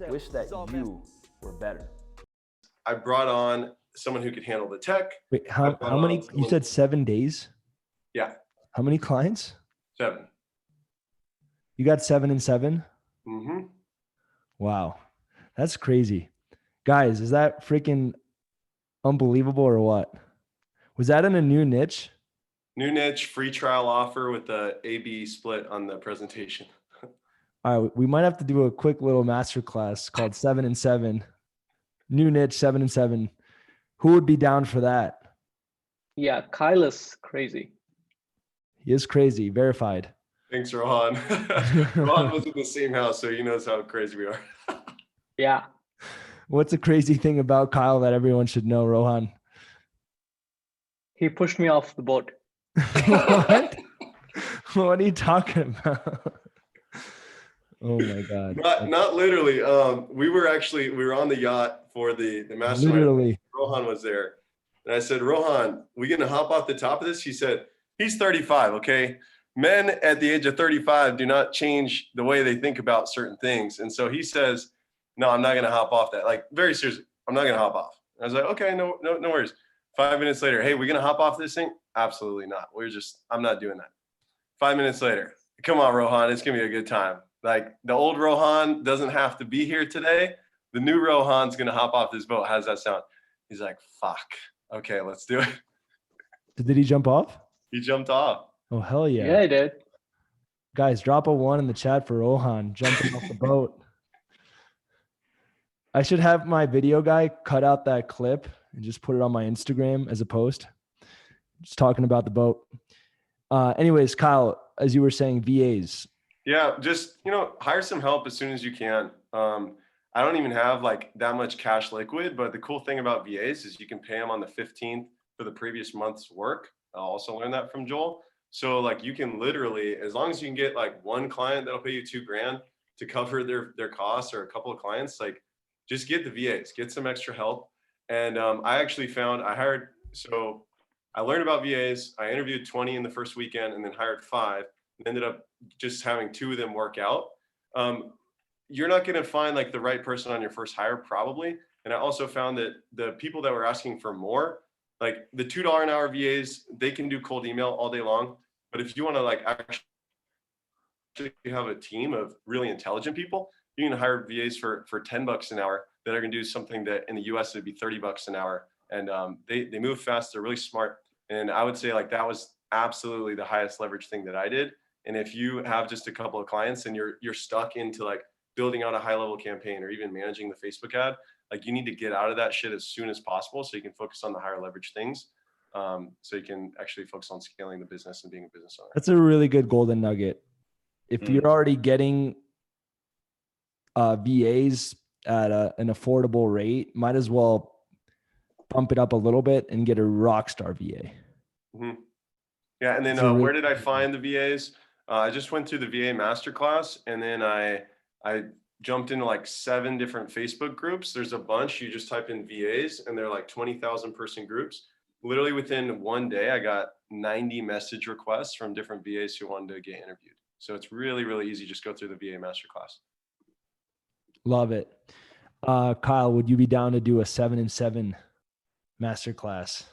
Wish that you were better. I brought on someone who could handle the tech. Wait, how many? You said 7 days? Yeah. How many clients? 7. You got 7 and 7? Mm-hmm. Wow. That's crazy. Guys, is that freaking unbelievable or what? Was that in a new niche? New niche, free trial offer with the A/B split on the presentation. All right, we might have to do a quick little masterclass called 7 and 7. New niche, 7 and 7. Who would be down for that? Yeah, Kyle is crazy. He is crazy. Verified. Thanks, Rohan. Rohan was in the same house, so he knows how crazy we are. Yeah. What's a crazy thing about Kyle that everyone should know, Rohan? He pushed me off the boat. What? What are you talking about? Oh my God. Not literally. We were on the yacht for the mastermind. Literally. Rohan was there. And I said, Rohan, we gonna hop off the top of this? He said, he's 35, okay? Men at the age of 35 do not change the way they think about certain things. And so he says, no, I'm not gonna hop off that. Like, very seriously, I'm not gonna hop off. I was like, okay, no worries. 5 minutes later, hey, we gonna hop off this thing? Absolutely not. I'm not doing that. 5 minutes later, come on, Rohan, it's gonna be a good time. Like, the old Rohan doesn't have to be here today. The new Rohan's gonna hop off this boat. How does that sound? He's like, fuck. Okay, let's do it. Did he jump off? He jumped off. Oh, hell yeah. Yeah, I did. Guys, drop a 1 in the chat for Rohan jumping off the boat. I should have my video guy cut out that clip and just put it on my Instagram as a post. Just talking about the boat. Anyways, Kyle, as you were saying, VAs. Yeah, just, hire some help as soon as you can. I don't even have like that much cash liquid, but the cool thing about VAs is you can pay them on the 15th for the previous month's work. I also learned that from Joel. So like you can literally, as long as you can get like one client that'll pay you $2,000 to cover their costs, or a couple of clients, like just get the VAs, get some extra help. And I actually found I learned about VAs. I interviewed 20 in the first weekend and then hired 5 and ended up just having 2 of them work out. You're not going to find like the right person on your first hire probably. And I also found that the people that were asking for more, like the $2 an hour VAs, they can do cold email all day long. But if you want to like actually have a team of really intelligent people, you can hire VAs for $10 an hour that are going to do something that in the US would be $30 an hour. And they move fast. They're really smart. And I would say like that was absolutely the highest leverage thing that I did. And if you have just a couple of clients and you're stuck into like building out a high level campaign or even managing the Facebook ad, like you need to get out of that shit as soon as possible so you can focus on the higher leverage things. So you can actually focus on scaling the business and being a business owner. That's a really good golden nugget. If you're already getting VAs at an affordable rate, might as well bump it up a little bit and get a rock star VA. Mm-hmm. Yeah. And then where did I find the VAs? I just went through the VA masterclass, and then I jumped into like 7 different Facebook groups. There's a bunch. You just type in VAs and they're like 20,000 person groups. Literally within one day, I got 90 message requests from different VAs who wanted to get interviewed. So it's really, really easy. Just go through the VA masterclass. Love it. Kyle, would you be down to do a 7 and 7 masterclass?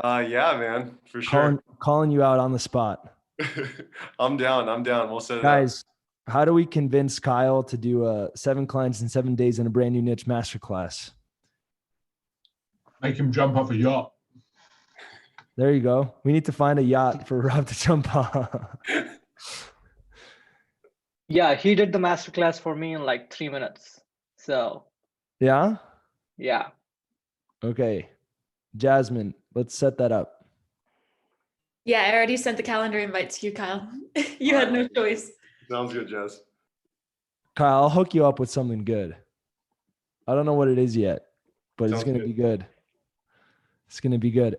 Yeah, man, for sure. Calling you out on the spot. I'm down. We'll set it up. Guys, how do we convince Kyle to do 7 clients in 7 days in a brand new niche masterclass? Make him jump off a yacht. There you go. We need to find a yacht for Rob to jump off. Yeah, he did the masterclass for me in like 3 minutes. So. Yeah? Yeah. Okay. Jasmine, let's set that up. Yeah, I already sent the calendar invite to you, Kyle. You had no choice. Sounds good, Jess. Kyle, I'll hook you up with something good. I don't know what it is yet, but it's going to be good. It's going to be good.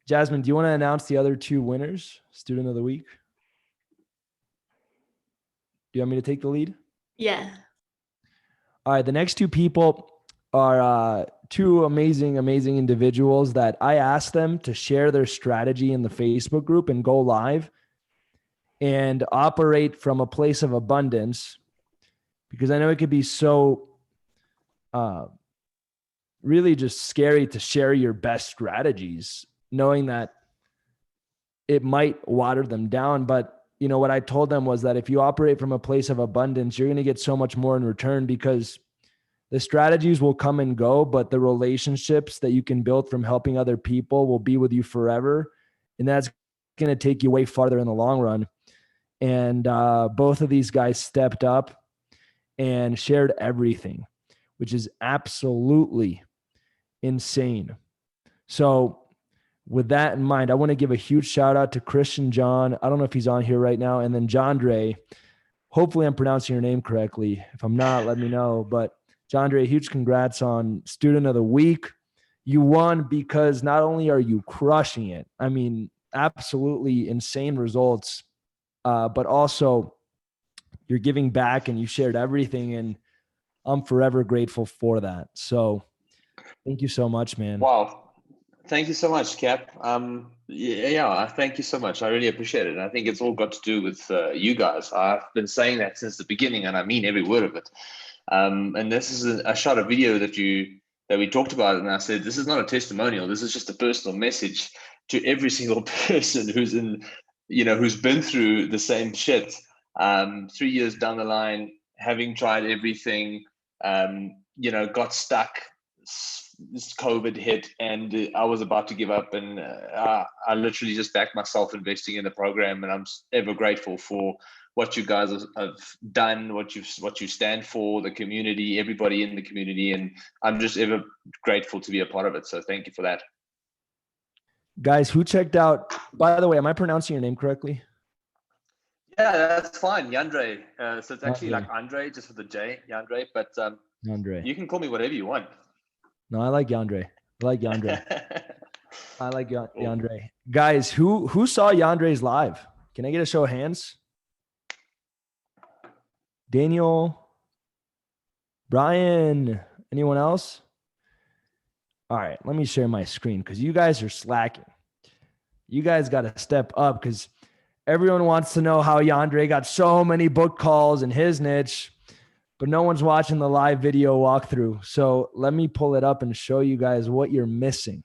Jasmine, do you want to announce the other 2 winners, student of the week? Do you want me to take the lead? Yeah. All right. The next 2 people are 2 amazing individuals that I asked them to share their strategy in the Facebook group and go live and operate from a place of abundance, because I know it could be so really just scary to share your best strategies, knowing that it might water them down. But you know, what I told them was that if you operate from a place of abundance, you're going to get so much more in return, because the strategies will come and go, but the relationships that you can build from helping other people will be with you forever. And that's going to take you way farther in the long run. And both of these guys stepped up and shared everything, which is absolutely insane. So with that in mind, I want to give a huge shout out to Christian John. I don't know if he's on here right now. And then John Dre. Hopefully I'm pronouncing your name correctly. If I'm not, let me know. But John Dre, huge congrats on Student of the Week. You won because not only are you crushing it, I mean, absolutely insane results, but also you're giving back and you shared everything. And I'm forever grateful for that. So thank you so much, man. Wow. Thank you so much, Cap. Yeah, thank you so much. I really appreciate it. And I think it's all got to do with you guys. I've been saying that since the beginning, and I mean every word of it. And this is I shot a video that we talked about, and I said, this is not a testimonial. This is just a personal message to every single person who's who's been through the same shit. 3 years down the line, having tried everything, got stuck. This COVID hit, and I was about to give up, and I literally just backed myself investing in the program, and I'm ever grateful for what you guys have done, what you stand for, the community, everybody in the community, and I'm just ever grateful to be a part of it. So thank you for that. Guys, who checked out, by the way, am I pronouncing your name correctly? Yeah, that's fine. Yandre. So it's actually Yandre. like Andre, just with the J, Yandre, but Yandre. you can call me whatever you want. No, I like Yandre. I like Yandre. I like Yandre. Guys, who saw Yandre's live? Can I get a show of hands? Daniel, Brian, anyone else? All right, let me share my screen because you guys are slacking. You guys got to step up because everyone wants to know how Yandre got so many book calls in his niche, but no one's watching the live video walkthrough. So let me pull it up and show you guys what you're missing.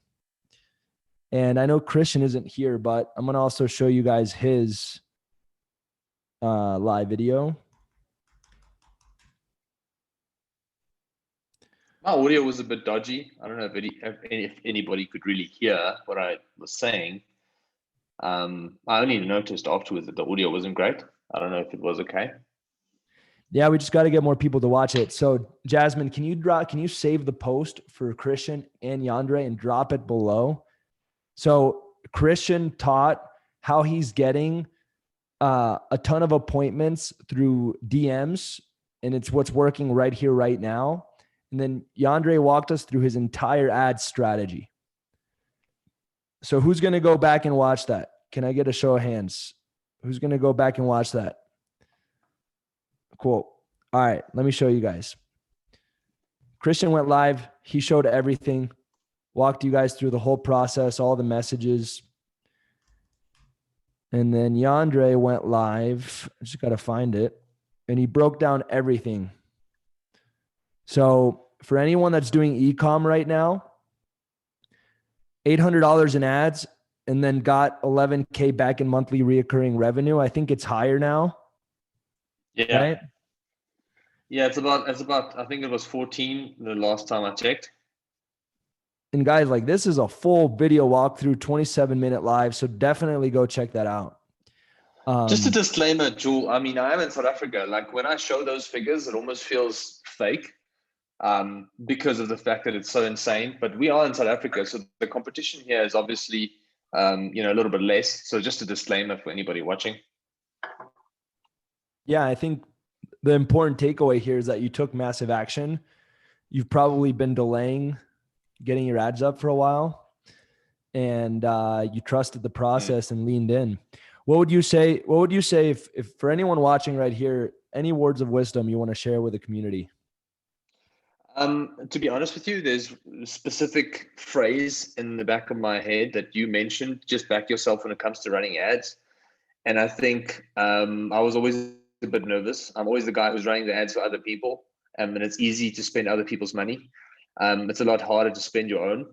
And I know Christian isn't here, but I'm going to also show you guys his live video. My audio was a bit dodgy. I don't know if anybody could really hear what I was saying. I only noticed afterwards that the audio wasn't great. I don't know if it was okay. Yeah, we just got to get more people to watch it. So Jasmine, can you save the post for Christian and Yandre and drop it below? So Christian taught how he's getting a ton of appointments through DMs, and it's what's working right here, right now. And then Yandre walked us through his entire ad strategy. So who's going to go back and watch that? Can I get a show of hands? Who's going to go back and watch that? Cool. All right, let me show you guys. Christian went live. He showed everything, walked you guys through the whole process, all the messages. And then Yandre went live. I just got to find it. And he broke down everything. So for anyone that's doing e-com right now, $800 in ads and then got 11K back in monthly reoccurring revenue. I think it's higher now. Yeah. Right? Yeah, it's about, I think it was 14 the last time I checked. And guys, like this is a full video walkthrough, 27-minute live. So definitely go check that out. Just a disclaimer, Jewel. I mean, I am in South Africa. Like when I show those figures, it almost feels fake because of the fact that it's so insane. But we are in South Africa, so the competition here is obviously, a little bit less. So just a disclaimer for anybody watching. Yeah, I think the important takeaway here is that you took massive action. You've probably been delaying getting your ads up for a while, and you trusted the process and leaned in. What would you say if for anyone watching right here, any words of wisdom you want to share with the community? To be honest with you, there's a specific phrase in the back of my head that you mentioned, just back yourself when it comes to running ads. And I think I was always a bit nervous. I'm always the guy who's running the ads for other people, and it's easy to spend other people's money. It's a lot harder to spend your own.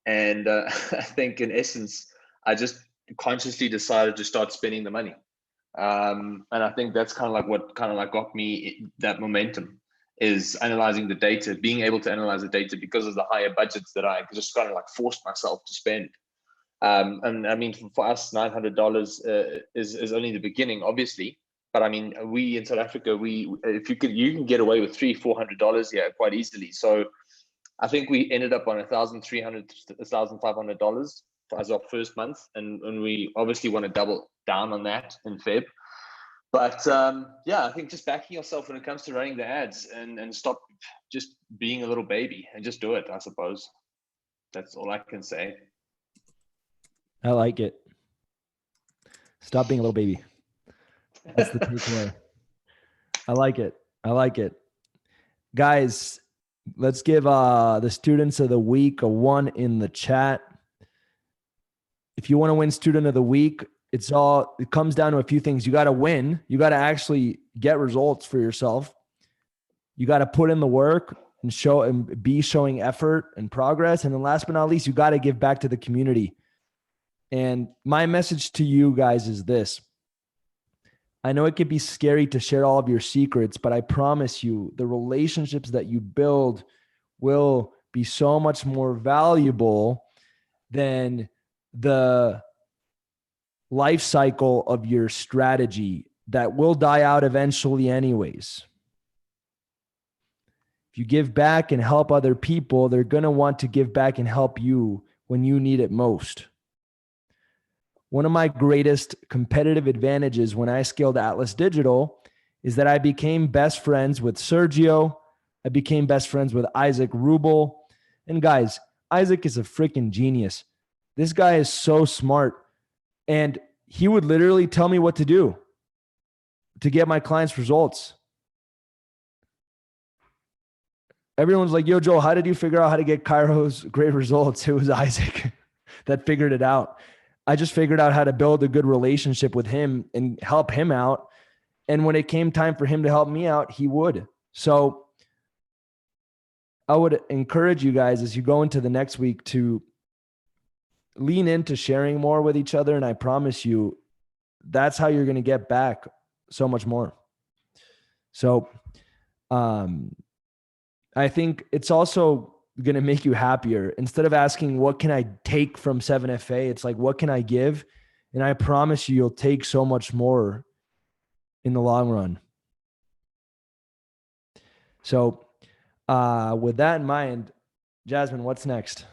And I think in essence, I just consciously decided to start spending the money. And I think that's kind of like what kind of like got me that momentum, is analyzing the data, being able to analyze the data because of the higher budgets that I just kind of like forced myself to spend. And I mean, for us, $900 is only the beginning, obviously. But I mean, we in South Africa, if you can get away with $300-400 here quite easily. So I think we ended up on $1,300, $1,500 as our first month, and we obviously want to double down on that in Feb. But yeah, I think just backing yourself when it comes to running the ads, and stop just being a little baby and just do it. I suppose that's all I can say. I like it. Stop being a little baby. That's the takeaway. I like it. I like it. Guys, let's give the students of the week a 1 in the chat. If you want to win student of the week, it comes down to a few things. You got to win. You got to actually get results for yourself. You got to put in the work and be showing effort and progress. And then last but not least, you got to give back to the community. And my message to you guys is this. I know it can be scary to share all of your secrets, but I promise you the relationships that you build will be so much more valuable than the life cycle of your strategy that will die out eventually anyways. If you give back and help other people, they're going to want to give back and help you when you need it most. One of my greatest competitive advantages when I scaled Atlas Digital is that I became best friends with Sergio. I became best friends with Isaac Rubel. And guys, Isaac is a freaking genius. This guy is so smart. And he would literally tell me what to do to get my clients results. Everyone's like, yo, Joel, how did you figure out how to get Cairo's great results? It was Isaac that figured it out. I just figured out how to build a good relationship with him and help him out. And when it came time for him to help me out, he would. So I would encourage you guys as you go into the next week to lean into sharing more with each other. And I promise you, that's how you're going to get back so much more. So I think it's also going to make you happier. Instead of asking, what can I take from 7FA? It's like, what can I give? And I promise you, you'll take so much more in the long run. So with that in mind, Jasmine, what's next?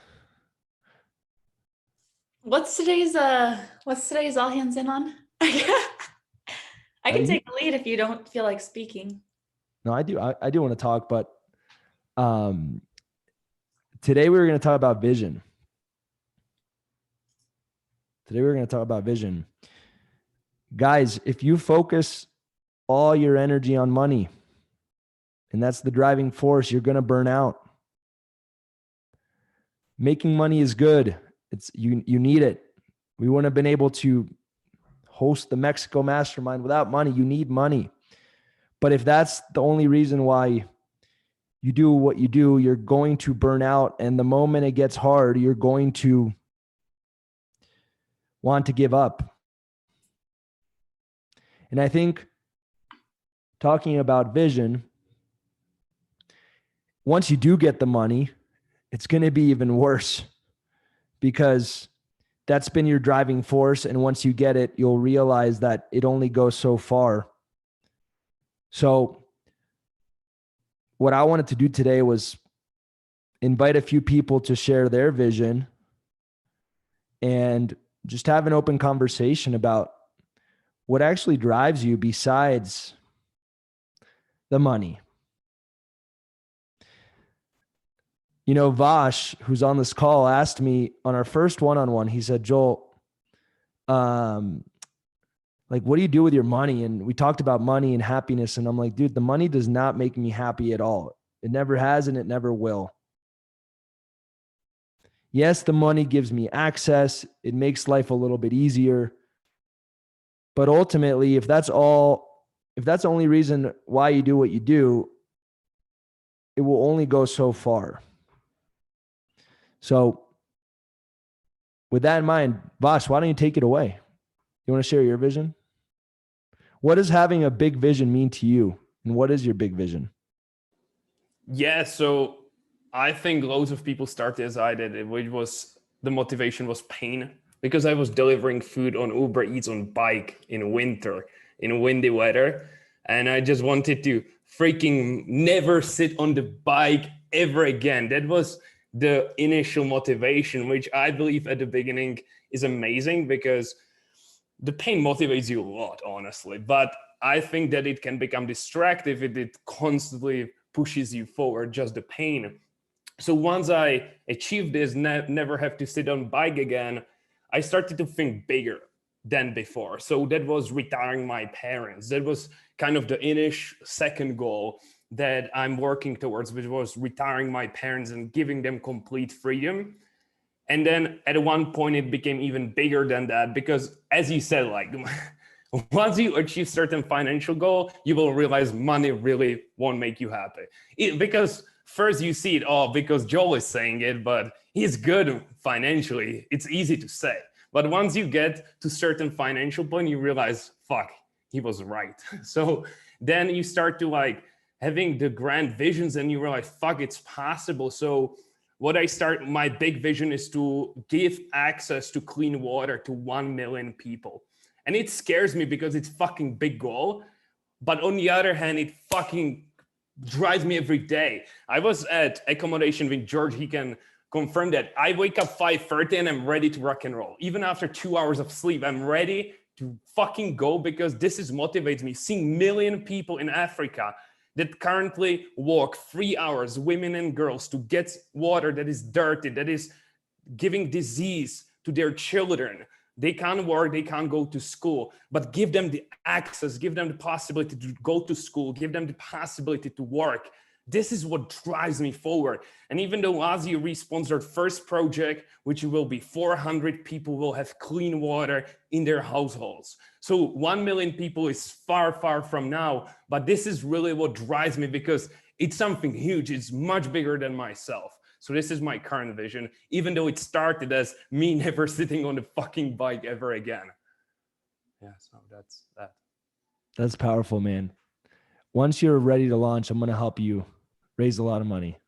What's today's all hands in on? I can take the lead if you don't feel like speaking. No, I do. I do want to talk, but today we were going to talk about vision. Guys, if you focus all your energy on money, and that's the driving force, you're going to burn out. Making money is good. You need it. We wouldn't have been able to host the Mexico Mastermind without money. You need money. But if that's the only reason why you do what you do, you're going to burn out. And the moment it gets hard, you're going to want to give up. And I think talking about vision, once you do get the money, it's going to be even worse because that's been your driving force. And once you get it, you'll realize that it only goes so far. So what I wanted to do today was invite a few people to share their vision and just have an open conversation about what actually drives you besides the money. You know, Vash, who's on this call, asked me on our first one-on-one, he said, Joel, like, what do you do with your money? And we talked about money and happiness. And I'm like, dude, the money does not make me happy at all. It never has, and it never will. Yes, the money gives me access. It makes life a little bit easier. But ultimately, if that's the only reason why you do what you do, it will only go so far. So with that in mind, Vosh, why don't you take it away? You want to share your vision? What does having a big vision mean to you? And what is your big vision? Yeah, so I think loads of people started as I did, which was the motivation was pain, because I was delivering food on Uber Eats on bike in winter, in windy weather. And I just wanted to freaking never sit on the bike ever again. That was the initial motivation, which I believe at the beginning is amazing because the pain motivates you a lot, honestly. But I think that it can become distractive if it constantly pushes you forward, just the pain. So once I achieved this, never have to sit on bike again, I started to think bigger than before. So that was retiring my parents. That was kind of the initial second goal that I'm working towards, which was retiring my parents and giving them complete freedom. And then at one point it became even bigger than that, because as you said, like once you achieve certain financial goal, you will realize money really won't make you happy. Because first you see it, oh, because Joel is saying it, but he's good financially. It's easy to say. But once you get to certain financial point, you realize, fuck, he was right. So then you start to like having the grand visions and you realize, fuck, it's possible. So my big vision is to give access to clean water to 1 million people. And it scares me because it's fucking big goal. But on the other hand, it fucking drives me every day. I was at accommodation with George. He can confirm that. I wake up 5:30 and I'm ready to rock and roll. Even after 2 hours of sleep, I'm ready to fucking go because this is motivates me. Seeing million people in Africa that currently walk 3 hours, women and girls, to get water that is dirty, that is giving disease to their children. They can't work, they can't go to school, but give them the access, give them the possibility to go to school, give them the possibility to work. This is what drives me forward. And even though Ozzy re-sponsored first project, which will be 400 people will have clean water in their households. So 1 million people is far, far from now, but this is really what drives me because it's something huge. It's much bigger than myself. So this is my current vision, even though it started as me never sitting on the fucking bike ever again. Yeah, so that's that. That's powerful, man. Once you're ready to launch, I'm going to help you raise a lot of money.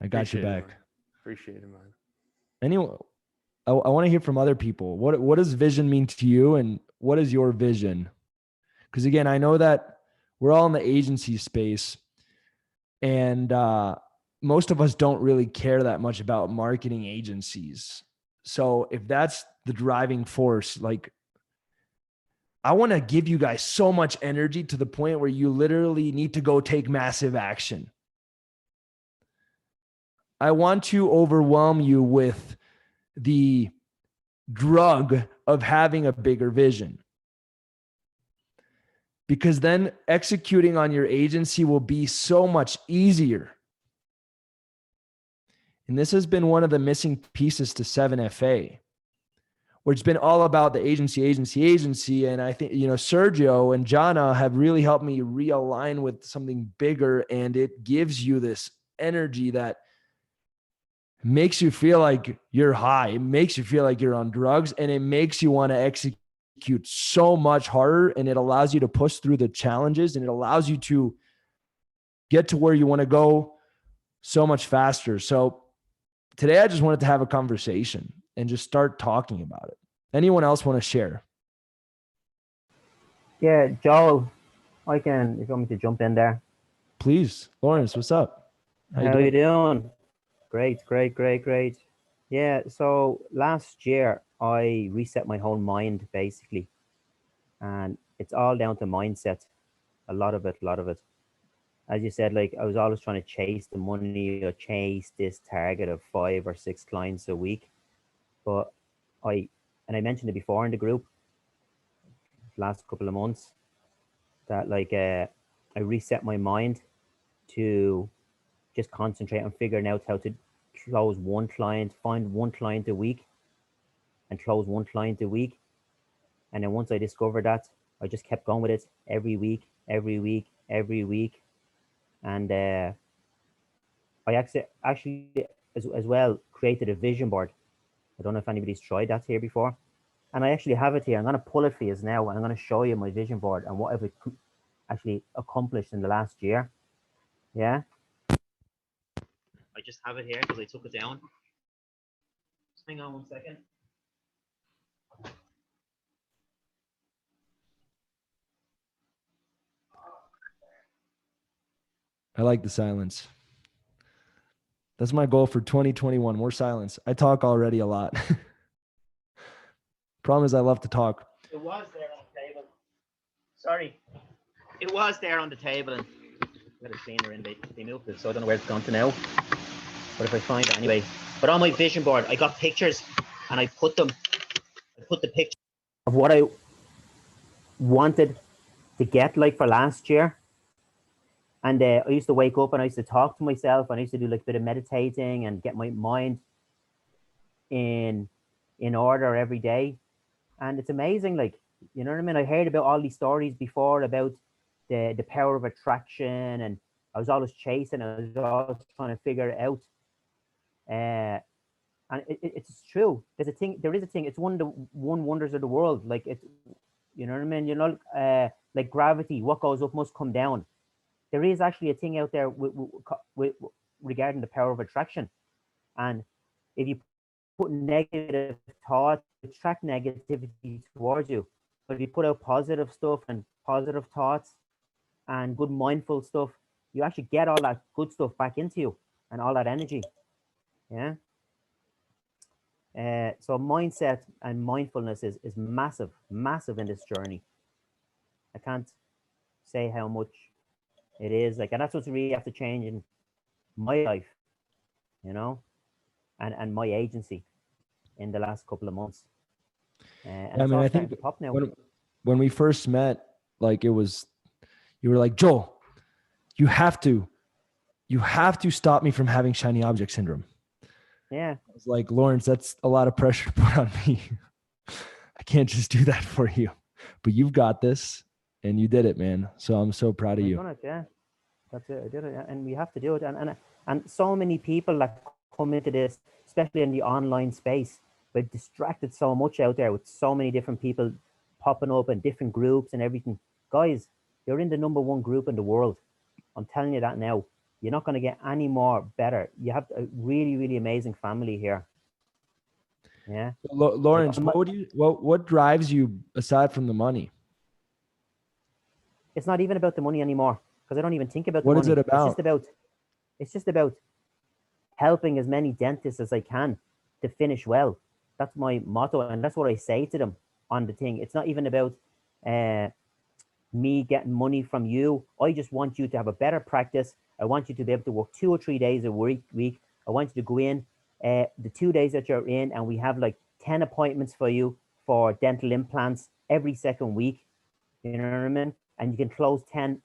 I got your back. Appreciate it, man. Anyway, I want to hear from other people. What does vision mean to you, and what is your vision? Because again, I know that we're all in the agency space, and most of us don't really care that much about marketing agencies. So if that's the driving force, like I want to give you guys so much energy to the point where you literally need to go take massive action. I want to overwhelm you with the drug of having a bigger vision, because then executing on your agency will be so much easier. And this has been one of the missing pieces to 7FA, where it's been all about the agency. And I think, Sergio and Jana have really helped me realign with something bigger. And it gives you this energy that makes you feel like you're high. It makes you feel like you're on drugs, and it makes you want to execute so much harder. And it allows you to push through the challenges, and it allows you to get to where you want to go so much faster. So today I just wanted to have a conversation and just start talking about it. Anyone else want to share? Yeah, Joel, if you want me to jump in there. Please. Lawrence, what's up? How you doing? Great. Yeah, so last year I reset my whole mind basically. And it's all down to mindset. A lot of it. As you said, like I was always trying to chase the money or chase this target of 5 or 6 clients a week. But I mentioned it before in the group last couple of months that I reset my mind to just concentrate on figuring out how to close one client, find one client a week and close one client a week. And then once I discovered that, I just kept going with it every week, every week, every week. And I actually as well created a vision board. I don't know if anybody's tried that here before. And I actually have it here. I'm going to pull it for you now, and I'm going to show you my vision board and what I've actually accomplished in the last year. Yeah. I just have it here because I took it down. Just hang on 1 second. I like the silence. That's my goal for 2021. More silence. I talk already a lot. Problem is I love to talk. It was there on the table. Sorry. It was there on the table, and I got a cleaner in. They moved it, so I don't know where it's gone to now. But if I find it anyway. But on my vision board, I got pictures, and I put the picture of what I wanted to get like for last year. And I used to wake up and I used to talk to myself, and I used to do like a bit of meditating and get my mind in order every day. And it's amazing, like, you know what I mean? I heard about all these stories before about the power of attraction, and I was always chasing, I was always trying to figure it out. And it's true. There is a thing. It's one of the wonders of the world. Like, it's, you know what I mean? You know, like gravity, what goes up must come down. There is actually a thing out there with regarding the power of attraction. And if you put negative thoughts, attract negativity towards you. But if you put out positive stuff and positive thoughts and good mindful stuff, you actually get all that good stuff back into you and all that energy. Yeah. So mindset and mindfulness is massive, massive in this journey. I can't say how much it is like, and that's what's really have to change in my life, you know, and my agency in the last couple of months. And I mean, I think when we first met, like, you were like, Joel, you have to stop me from having shiny object syndrome. Yeah. I was like, Lawrence, that's a lot of pressure to put on me. I can't just do that for you, but you've got this, and you did it, man. So I'm so proud of you. Done it, yeah. That's it. I did it, and we have to do it. And so many people that come into this, especially in the online space, we're distracted so much out there with so many different people popping up in different groups and everything. Guys, you're in the #1 group in the world. I'm telling you that now. You're not going to get any more better. You have a really, really amazing family here. Yeah. Lawrence, what drives you aside from the money? It's not even about the money anymore, because I don't even think about the money. What is it about? It's just about helping as many dentists as I can to finish well. That's my motto, and that's what I say to them on the thing. It's not even about me getting money from you. I just want you to have a better practice. I want you to be able to work 2 or 3 days a week. I want you to go in the 2 days that you're in, and we have like 10 appointments for you for dental implants every second week. You know what I mean? And you can close 10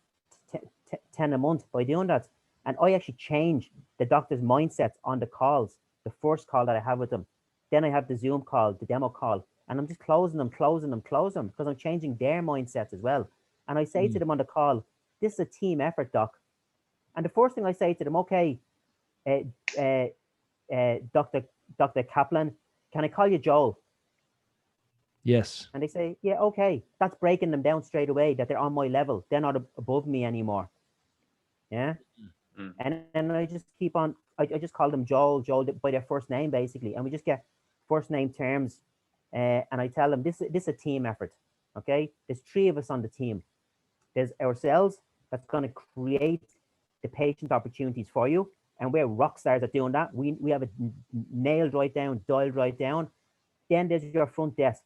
a month by doing that. And I actually change the doctor's mindsets on the calls, the first call that I have with them. Then I have the Zoom call, the demo call, and I'm just closing them, because I'm changing their mindsets as well. And I say to them on the call, this is a team effort, doc. And the first thing I say to them, okay, Dr. Kaplan, can I call you Joel? Yes. And they say, yeah, okay. That's breaking them down straight away, that they're on my level. They're not above me anymore. Yeah. And then I just keep on, I just call them Joel by their first name, basically. And we just get first name terms. And I tell them, this is a team effort. Okay. There's 3 of us on the team. There's ourselves that's going to create the patient opportunities for you. And we're rock stars at doing that. We have it nailed right down, dialed right down. Then there's your front desk.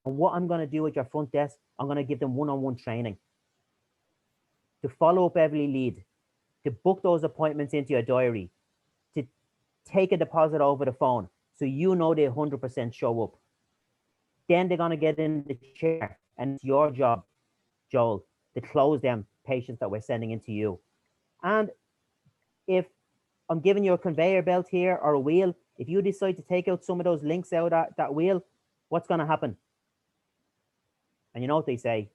And what I'm going to do with your front desk, I'm going to give them one-on-one training to follow up every lead, to book those appointments into your diary, to take a deposit over the phone so you know they 100% show up. Then they're going to get in the chair, and it's your job, Joel, to close them patients that we're sending into you. And if I'm giving you a conveyor belt here or a wheel, if you decide to take out some of those links out of that wheel, what's going to happen? And you know what they say?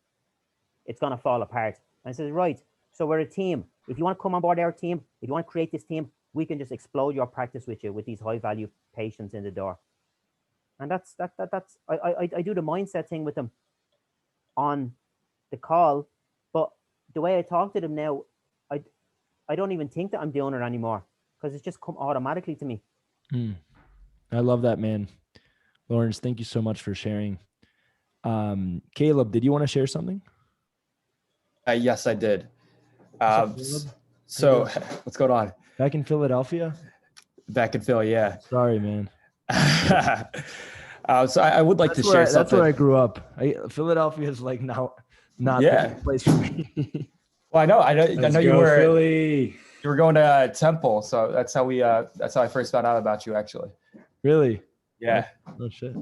It's going to fall apart. And I says, right, so we're a team. If you want to come on board our team, if you want to create this team, we can just explode your practice with you with these high value patients in the door. And that's I do the mindset thing with them on the call, but the way I talk to them now, I don't even think that I'm doing it anymore because it's just come automatically to me. I love that, man. Lawrence, thank you so much for sharing. Caleb, did you want to share something? Yes, I did. What's up, Caleb? So what's going on? Back in Philadelphia? Back in Phil, yeah. Sorry, man. So I would like to share something. That's where I grew up. Philadelphia is like not the place for me. Well, I know you were Philly. You were going to Temple, so that's how I first found out about you, actually. Really? Yeah. Oh shit.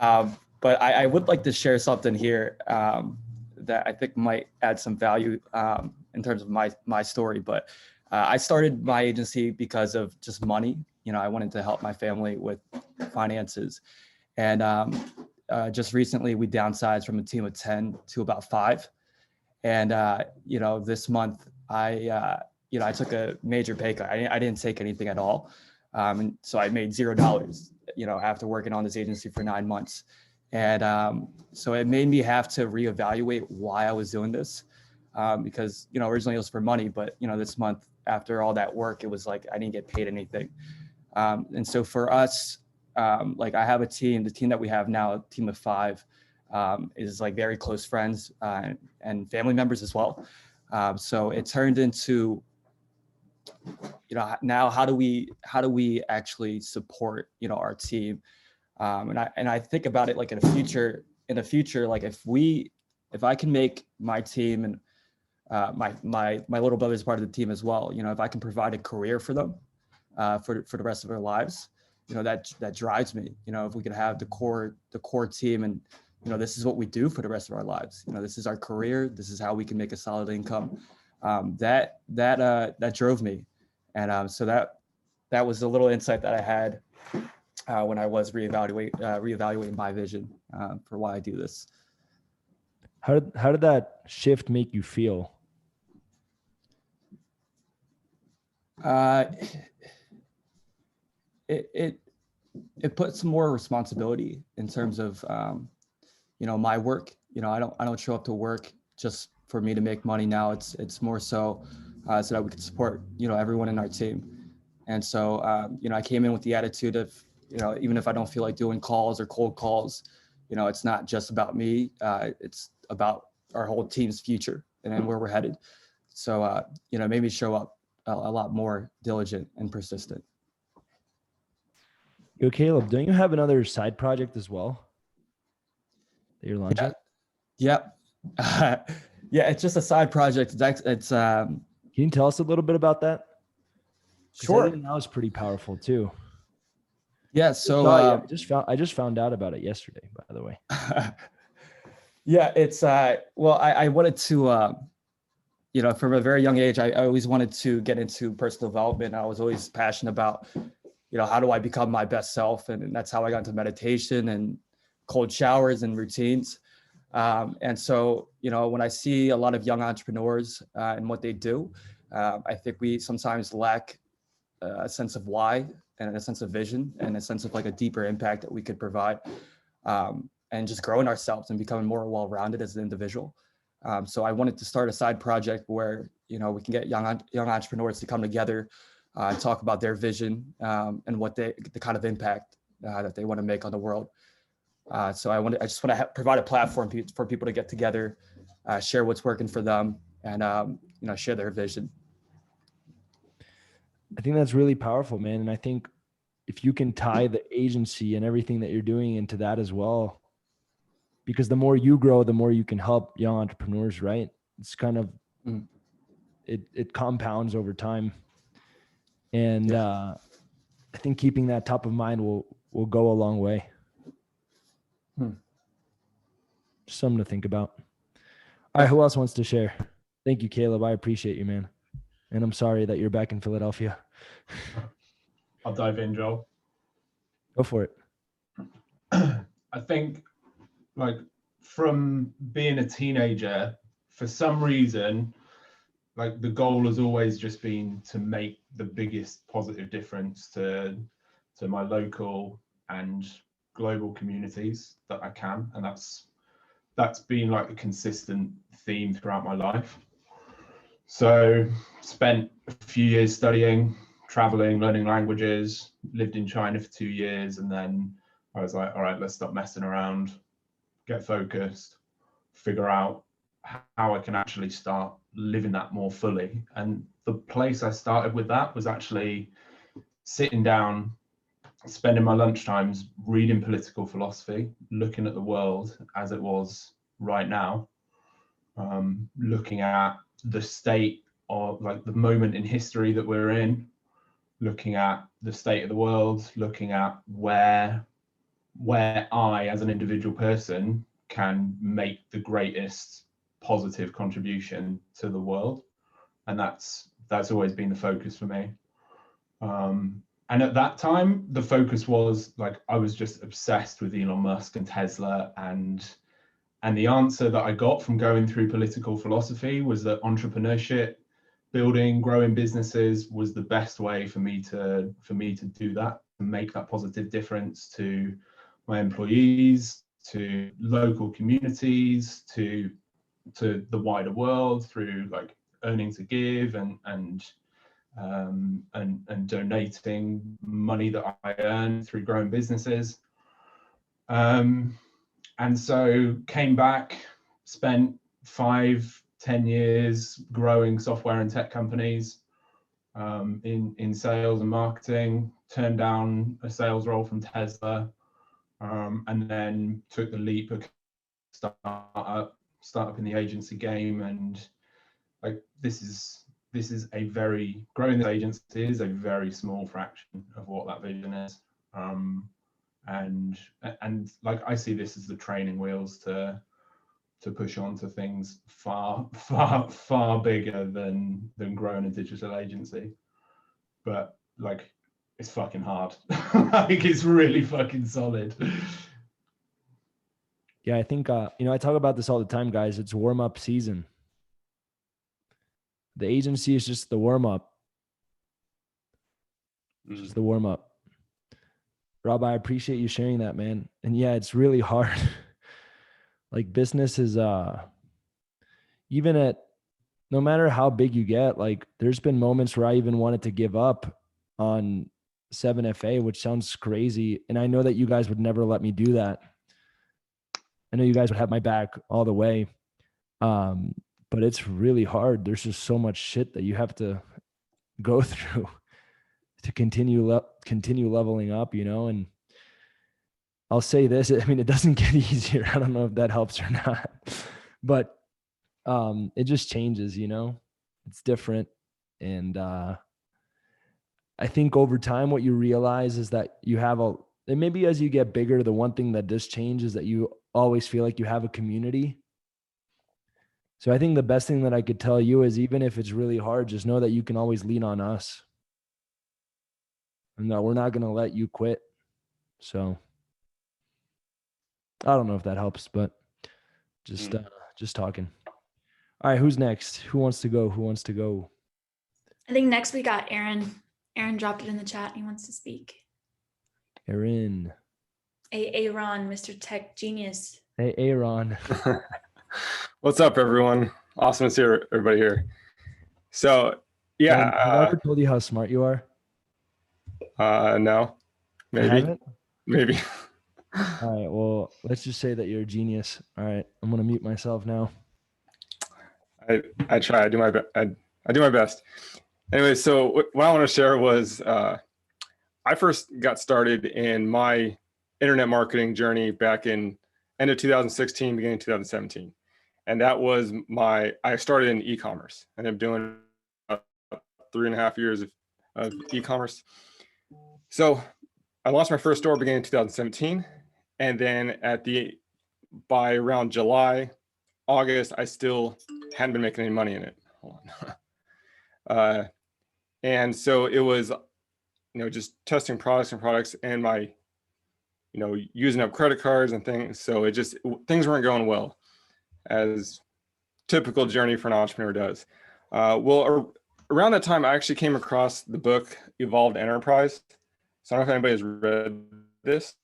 But I would like to share something here that I think might add some value in terms of my story. But I started my agency because of just money. You know, I wanted to help my family with finances. And just recently we downsized from a team of 10 to about 5. And, you know, this month I took a major pay cut. I didn't take anything at all. And so I made $0, you know, after working on this agency for 9 months. And so it made me have to reevaluate why I was doing this. Because, you know, originally it was for money, but, you know, this month after all that work, it was like, I didn't get paid anything. And so for us, like I have a team, the team that we have now, a team of 5, is like very close friends and family members as well. So it turned into, you know, now how do we actually support, you know, our team? And I think about it like in the future, like if I can make my team and my little brother's part of the team as well, you know, if I can provide a career for them for the rest of their lives, you know, that drives me. You know, if we could have the core team and, you know, this is what we do for the rest of our lives. You know, this is our career. This is how we can make a solid income. That drove me. And so that was a little insight that I had when I was reevaluating my vision for why I do this. How did that shift make you feel? It puts some more responsibility in terms of you know, my work. You know, I don't show up to work just for me to make money now. It's more so so that we can support, you know, everyone in our team. And so you know, I came in with the attitude of, you know, even if I don't feel like doing calls or cold calls, you know, it's not just about me. It's about our whole team's future and where we're headed. So you know, it made me show up a lot more diligent and persistent. Yo, Caleb, don't you have another side project as well that you're launching? Yeah. Yeah, it's just a side project. It's Can you tell us a little bit about that? Sure. I think that was pretty powerful too. Yeah. So I just found out about it yesterday, by the way. Yeah, it's well, I wanted to you know, from a very young age, I always wanted to get into personal development. I was always passionate about, you know, how do I become my best self? And that's how I got into meditation and cold showers and routines. And so, you know, when I see a lot of young entrepreneurs and what they do, I think we sometimes lack a sense of why and a sense of vision and a sense of like a deeper impact that we could provide, and just growing ourselves and becoming more well-rounded as an individual. So I wanted to start a side project where, you know, we can get young entrepreneurs to come together, talk about their vision and what the kind of impact that they want to make on the world. So I just want to provide a platform for people to get together, share what's working for them, and you know, share their vision. I think that's really powerful, man. And I think if you can tie the agency and everything that you're doing into that as well, because the more you grow, the more you can help young entrepreneurs, right? It's kind of, it compounds over time. And I think keeping that top of mind will go a long way. Something to think about. All right, who else wants to share? Thank you, Caleb. I appreciate you, man. And I'm sorry that you're back in Philadelphia. I'll dive in, Joel. Go for it. I think, like, from being a teenager, for some reason, like the goal has always just been to make the biggest positive difference to my local and global communities that I can, and that's been like a consistent theme throughout my life. So spent a few years studying, traveling, learning languages, lived in China for 2 years, and then I was like, all right, let's stop messing around, get focused, figure out how I can actually start living that more fully. And the place I started with that was actually sitting down, spending my lunchtimes reading political philosophy, looking at the world as it was right now, looking at the state of like the moment in history that we're in, looking at the state of the world, looking at where I as an individual person can make the greatest positive contribution to the world. And that's always been the focus for me. And at that time, the focus was like, I was just obsessed with Elon Musk and Tesla, and the answer that I got from going through political philosophy was that entrepreneurship, building, growing businesses was the best way for me to do that, to make that positive difference to my employees, to local communities, to the wider world through like earning to give and donating money that I earn through growing businesses. And so came back, spent 5-10 years growing software and tech companies in sales and marketing, turned down a sales role from Tesla, and then took the leap of startup in the agency game. And like this is a very, growing this agency is a very small fraction of what that vision is. And like I see this as the training wheels to push on to things far bigger than growing a digital agency. But like it's fucking hard. Like it's really fucking solid. Yeah, I think I talk about this all the time, guys. It's warm-up season. The agency is just the warm-up. It's just the warm-up. Rob, I appreciate you sharing that, man. And yeah, it's really hard. Like business is even at, no matter how big you get, like there's been moments where I even wanted to give up on 7FA, which sounds crazy. And I know that you guys would never let me do that. I know you guys would have my back all the way. But it's really hard. There's just so much shit that you have to go through to continue leveling up, and I'll say this, I mean, it doesn't get easier. I don't know if that helps or not, but it just changes, it's different. And I think over time, what you realize is that you have and maybe as you get bigger, the one thing that does change is that you always feel like you have a community. So I think the best thing that I could tell you is, even if it's really hard, just know that you can always lean on us. And that we're not going to let you quit. So I don't know if that helps, but just talking. All right, who's next? Who wants to go? I think next we got Aaron. Aaron dropped it in the chat. He wants to speak. Aaron. Aaron, Mr. Tech Genius. Hey, Aaron. What's up, everyone? Awesome to see everybody here. So, yeah. Man, have I ever told you how smart you are? No, maybe. Maybe. All right. Well, let's just say that you're a genius. All right. I'm going to mute myself now. I try. I do my best. Anyway, so what I want to share was I first got started in my internet marketing journey back in end of 2016, beginning of 2017. And that was I started in e-commerce, and I'm doing 3.5 years of e-commerce. So I launched my first store beginning in 2017. And then by around July, August, I still hadn't been making any money in it. Hold on. And so it was, just testing products. And my using up credit cards and things. So things weren't going well, as typical journey for an entrepreneur does. Around that time, I actually came across the book Evolved Enterprise. So I don't know if anybody has read this,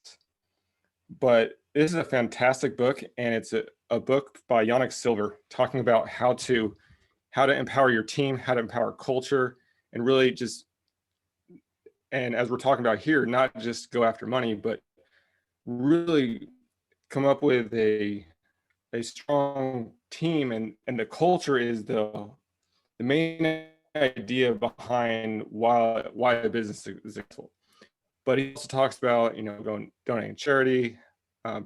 but this is a fantastic book, and it's a book by Yannick Silver talking about how to empower your team, how to empower culture, and really and as we're talking about here, not just go after money, but really come up with a strong team, and the culture is the main idea behind why a business is successful. But he also talks about donating charity,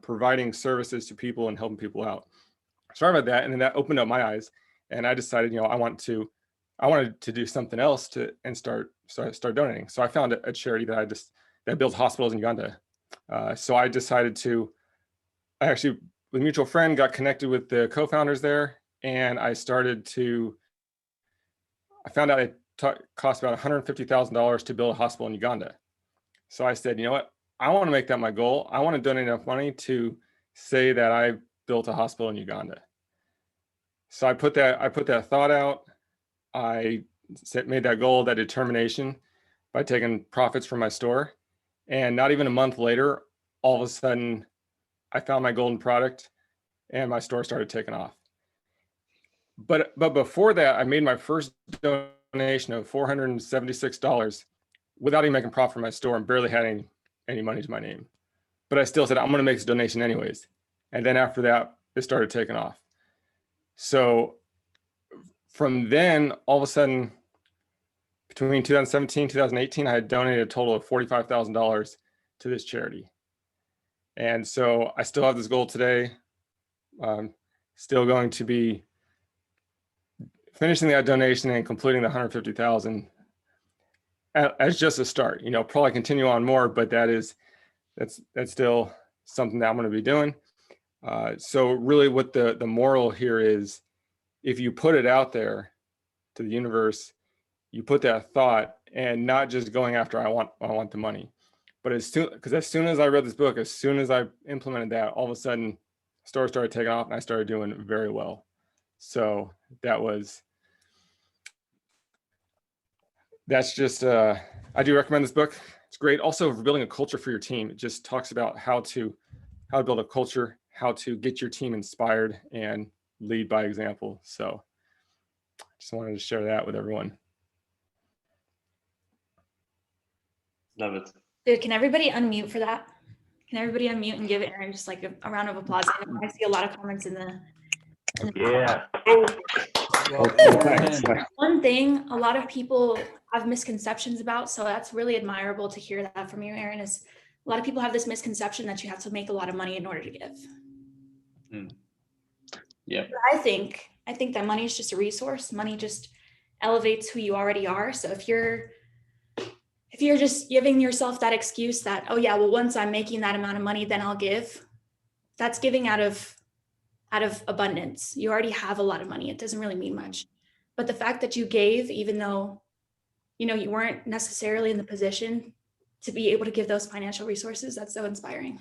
providing services to people and helping people out. Sorry about that, and then that opened up my eyes, and I decided I wanted to do something else and start donating. So I found a charity that builds hospitals in Uganda. So I decided I actually, with a mutual friend, got connected with the co-founders there, and I found out it cost about $150,000 to build a hospital in Uganda. So I said, you know what? I want to make that my goal. I want to donate enough money to say that I built a hospital in Uganda. So I put that thought out. I made that goal, that determination, by taking profits from my store. And not even a month later, all of a sudden, I found my golden product and my store started taking off. But before that, I made my first donation of $476 without even making profit from my store and barely had any money to my name. But I still said, I'm going to make this donation anyways. And then after that, it started taking off. So from then, all of a sudden, between 2017 and 2018, I had donated a total of $45,000 to this charity. And so I still have this goal today. Still going to be finishing that donation and completing the 150,000 as just a start. Probably continue on more, but that's still something that I'm going to be doing. So really, what the moral here is, if you put it out there to the universe, you put that thought, and not just going after I want the money, but as soon as I read this book, as soon as I implemented that, all of a sudden, store started taking off, and I started doing very well. So that's just I do recommend this book. It's great. Also, for building a culture for your team. It just talks about how to build a culture, how to get your team inspired and lead by example. So I just wanted to share that with everyone. Love it. Dude, can everybody unmute for that? Can everybody unmute and give Aaron just like a round of applause? I see a lot of comments in the Yeah. One thing a lot of people have misconceptions about, so that's really admirable to hear that from you, Aaron, is a lot of people have this misconception that you have to make a lot of money in order to give. Yeah. But I think that money is just a resource. Money just elevates who you already are. So if you're just giving yourself that excuse that, oh yeah, well, once I'm making that amount of money, then I'll give, that's giving out of abundance. You already have a lot of money. It doesn't really mean much. But the fact that you gave, even though, you weren't necessarily in the position to be able to give those financial resources, that's so inspiring.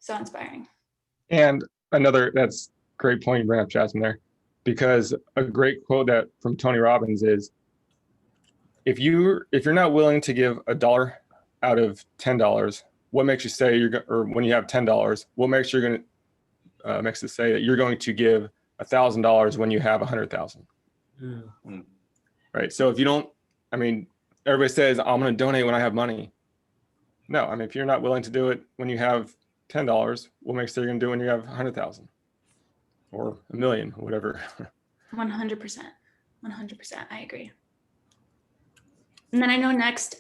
So inspiring. And that's a great point you bring up, Jasmine, there, because a great quote from Tony Robbins is, if you're not willing to give $1 out of $10, what makes you say or when you have $10, what makes you makes it say that you're going to give $1,000 when you have 100,000? Right. So if you don't, everybody says, I'm going to donate when I have money. No, if you're not willing to do it when you have $10, what makes you're going to do it when you have 100,000 or $1 million, whatever? 100%. I agree. And then I know next,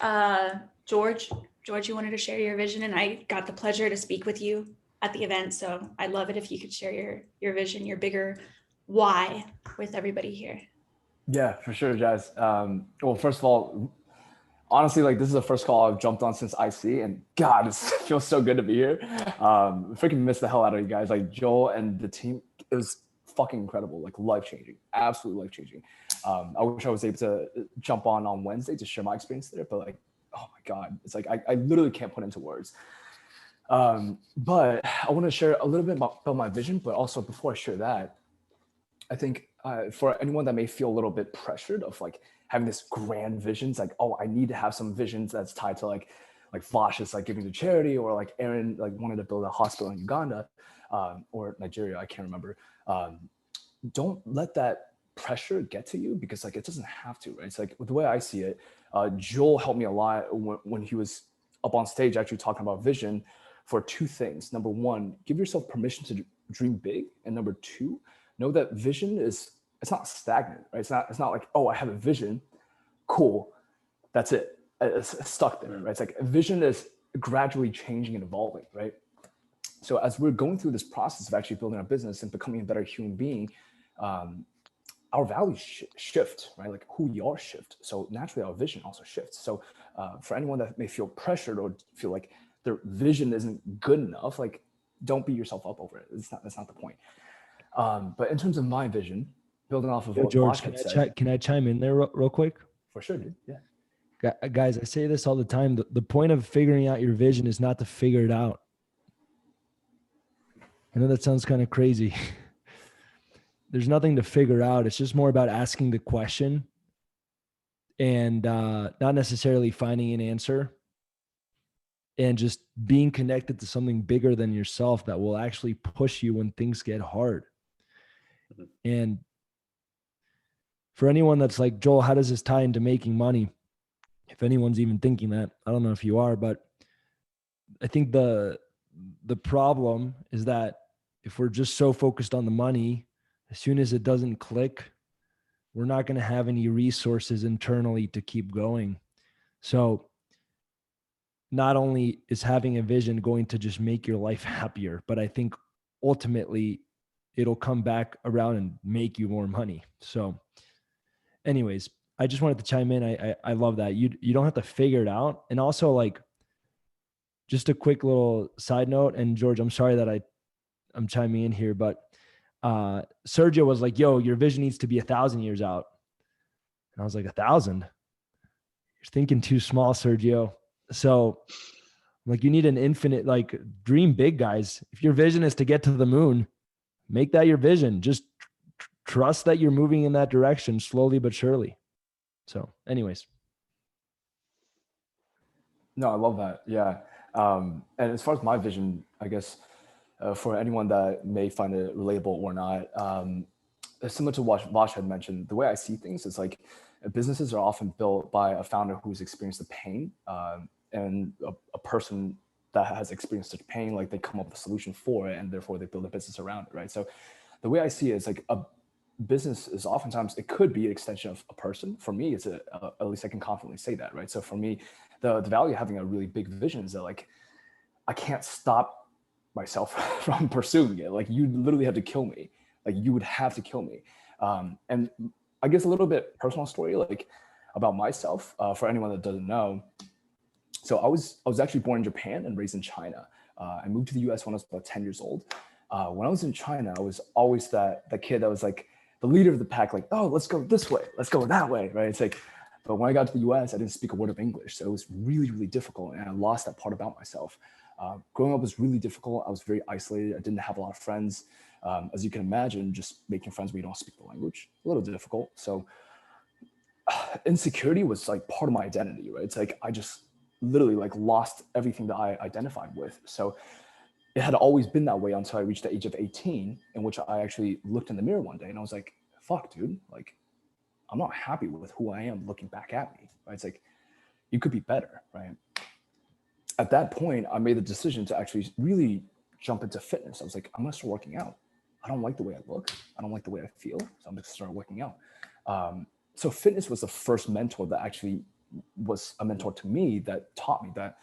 George, you wanted to share your vision, and I got the pleasure to speak with you at the event. So I'd love it if you could share your vision, your bigger why with everybody here. Yeah, for sure, Jazz. Well, first of all, honestly, this is the first call I've jumped on since IC, and God, it feels so good to be here. Freaking miss the hell out of you guys. Joel and the team, it was fucking incredible, life-changing, absolutely life-changing. I wish I was able to jump on Wednesday to share my experience there, but oh my God, it's I literally can't put into words. But I want to share a little bit about my vision, but also before I share that, I think for anyone that may feel a little bit pressured of like having this grand visions, like, oh, I need to have some visions that's tied to like Vosh is like giving to charity, or like Aaron like wanted to build a hospital in Uganda or Nigeria, I can't remember. Don't let that pressure get to you, because like it doesn't have to, right? It's like the way I see it, Joel helped me a lot when he was up on stage actually talking about vision for two things. Number one, give yourself permission to dream big. And number two, know that vision it's not stagnant, right? It's not like, oh, I have a vision, cool, that's it. It's stuck there, right? It's like a vision is gradually changing and evolving, right? So as we're going through this process of actually building our business and becoming a better human being, our values shift, right? Like who we are shift. So naturally our vision also shifts. So for anyone that may feel pressured or feel like their vision isn't good enough, like don't beat yourself up over it. That's not the point. But in terms of my vision, building off of what George, Bosch had said, can I chime in there real quick? For sure, dude. Yeah. Guys, I say this all the time. The point of figuring out your vision is not to figure it out. I know that sounds kind of crazy. There's nothing to figure out. It's just more about asking the question and not necessarily finding an answer, and just being connected to something bigger than yourself that will actually push you when things get hard. And for anyone that's like, Joel, how does this tie into making money? If anyone's even thinking that, I don't know if you are, but I think the problem is that if we're just so focused on the money, as soon as it doesn't click, we're not going to have any resources internally to keep going. So not only is having a vision going to just make your life happier, but I think ultimately it'll come back around and make you more money. So anyways, I just wanted to chime in. I love that. You don't have to figure it out. And also, like, just a quick little side note, and George, I'm sorry that I'm chiming in here, but Sergio was like, yo, your vision needs to be 1,000 years out. And I was like, 1,000? You're thinking too small, Sergio. So like, you need an infinite, like, dream big, guys. If your vision is to get to the moon, make that your vision. Just trust that you're moving in that direction slowly but surely. So anyways. No, I love that. Yeah. And as far as my vision, I guess for anyone that may find it relatable or not, similar to what Vosh had mentioned, the way I see things is like businesses are often built by a founder who's experienced the pain, and a person that has experienced such pain, like they come up with a solution for it, and therefore they build a business around it, right? So the way I see it is like a business is oftentimes, it could be an extension of a person. For me, it's at least I can confidently say that, right? So for me, the value of having a really big vision is that, like, I can't stop myself from pursuing it. Like, you literally have to kill me. Like, you would have to kill me. And I guess a little bit personal story, like, about myself, for anyone that doesn't know. So I was actually born in Japan and raised in China. I moved to the US when I was about 10 years old. When I was in China, I was always that kid that was like the leader of the pack, like, oh, let's go this way, let's go that way, right? It's like, but when I got to the US, I didn't speak a word of English. So it was really, really difficult. And I lost that part about myself. Growing up was really difficult. I was very isolated. I didn't have a lot of friends. As you can imagine, just making friends when you don't speak the language, a little difficult. So insecurity was like part of my identity, right? It's like, I just literally like lost everything that I identified with. So it had always been that way until I reached the age of 18, in which I actually looked in the mirror one day and I was like, fuck, dude, like, I'm not happy with who I am looking back at me, right? It's like, you could be better, right? At that point, I made the decision to actually really jump into fitness. I was like, I'm gonna start working out. I don't like the way I look. I don't like the way I feel. So I'm gonna start working out. So fitness was the first mentor that actually was a mentor to me, that taught me that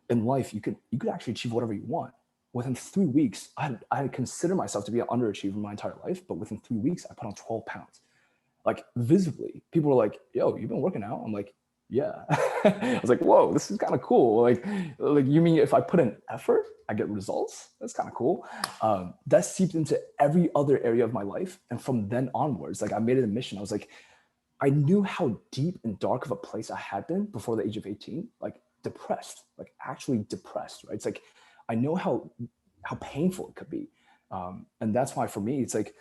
in life, you could actually achieve whatever you want. Within 3 weeks, I had considered myself to be an underachiever my entire life, but within 3 weeks, I put on 12 pounds. Like, visibly, people were like, yo, you've been working out? I'm like, yeah. I was like, whoa, this is kind of cool. Like, you mean if I put in effort, I get results? That's kind of cool. That seeped into every other area of my life. And from then onwards, like, I made it a mission. I was like, I knew how deep and dark of a place I had been before the age of 18, like depressed, like actually depressed, right? It's like, I know how painful it could be. And that's why for me, it's like,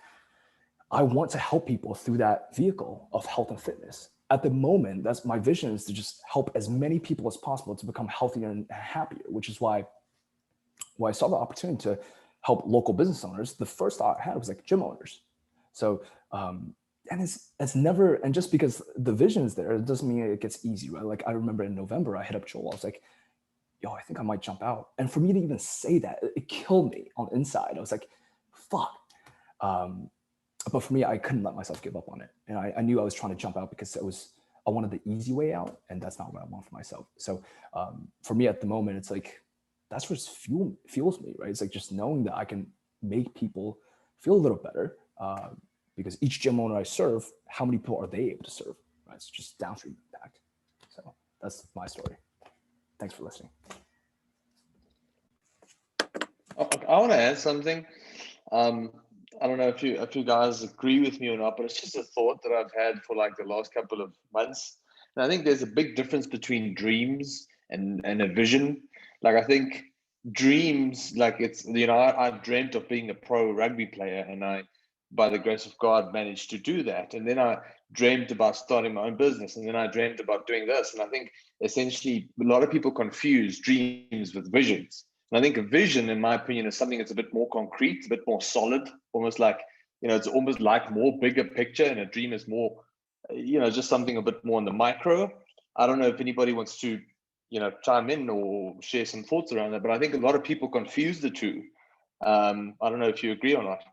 I want to help people through that vehicle of health and fitness. At the moment, that's my vision, is to just help as many people as possible to become healthier and happier, which is why I saw the opportunity to help local business owners. The first thought I had was like gym owners. So, and it's never, and just because the vision is there, it doesn't mean it gets easy, right? Like I remember in November, I hit up Joel. I was like, yo, I think I might jump out. And for me to even say that, it killed me on the inside. I was like, fuck. But for me, I couldn't let myself give up on it. And I knew I was trying to jump out because I wanted the easy way out, and that's not what I want for myself. So for me at the moment, it's like, that's what fuels me, right? It's like just knowing that I can make people feel a little better, because each gym owner I serve, how many people are they able to serve, right? It's just downstream impact. So that's my story. Thanks for listening. I want to add something. I don't know if you guys agree with me or not, but it's just a thought that I've had for like the last couple of months. And I think there's a big difference between dreams and a vision. Like I think dreams, like it's, I've dreamt of being a pro rugby player, and I, by the grace of God, managed to do that. And then I dreamt about starting my own business, and then I dreamt about doing this. And I think essentially a lot of people confuse dreams with visions. And I think a vision, in my opinion, is something that's a bit more concrete, a bit more solid, almost like, it's almost like more bigger picture, and a dream is more, just something a bit more in the micro. I don't know if anybody wants to, chime in or share some thoughts around that, but I think a lot of people confuse the two. I don't know if you agree or not.